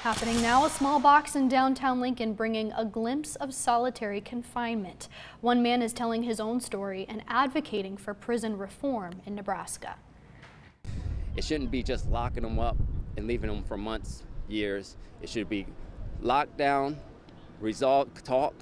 Happening now, a small box in downtown Lincoln bringing a glimpse of solitary confinement. One man is telling his own story and advocating for prison reform in Nebraska. It shouldn't be just locking them up and leaving them for months, years. It should be locked down, resolve, talk,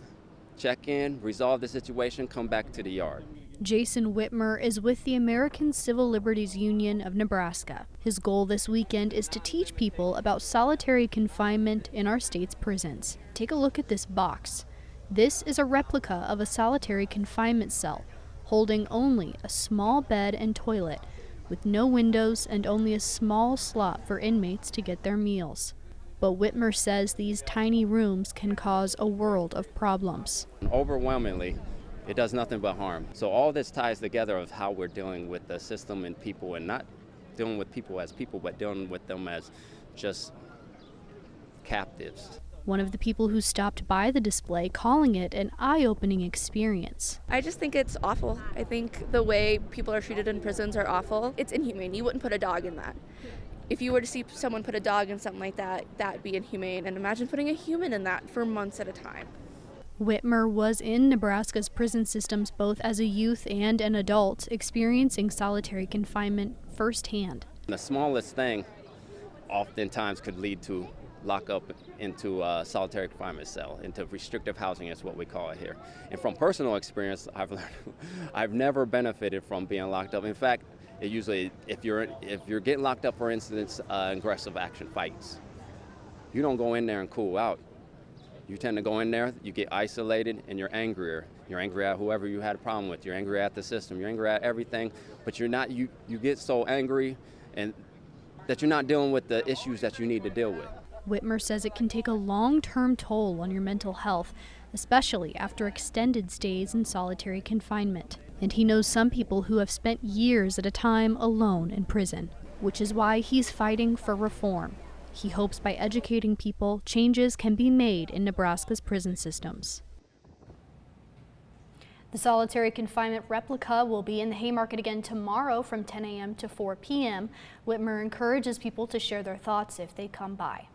check in, resolve the situation, come back to the yard. Jason Whitmer is with the American Civil Liberties Union of Nebraska. His goal this weekend is to teach people about solitary confinement in our state's prisons. Take a look at this box. This is a replica of a solitary confinement cell, holding only a small bed and toilet, with no windows and only a small slot for inmates to get their meals. But Whitmer says these tiny rooms can cause a world of problems. Overwhelmingly, it does nothing but harm. So all this ties together of how we're dealing with the system and people, and not dealing with people as people, but dealing with them as just captives. One of the people who stopped by the display calling it an eye-opening experience. I just think it's awful. I think the way people are treated in prisons are awful. It's inhumane. You wouldn't put a dog in that. If you were to see someone put a dog in something like that, that'd be inhumane. And imagine putting a human in that for months at a time. Whitmer was in Nebraska's prison systems both as a youth and an adult, experiencing solitary confinement firsthand. The smallest thing oftentimes could lead to lock up into a solitary confinement cell, into restrictive housing is what we call it here. And from personal experience, I've learned I've never benefited from being locked up. In fact, it usually, if you're getting locked up, for instance, aggressive action fights, you don't go in there and cool out. You tend to go in there, you get isolated, and you're angrier. You're angry at whoever you had a problem with. You're angry at the system. You're angry at everything, but you're not. You get so angry, and that you're not dealing with the issues that you need to deal with. Whitmer says it can take a long-term toll on your mental health, especially after extended stays in solitary confinement. And he knows some people who have spent years at a time alone in prison, which is why he's fighting for reform. He hopes by educating people, changes can be made in Nebraska's prison systems. The solitary confinement replica will be in the Haymarket again tomorrow from 10 a.m. to 4 p.m. Whitmer encourages people to share their thoughts if they come by.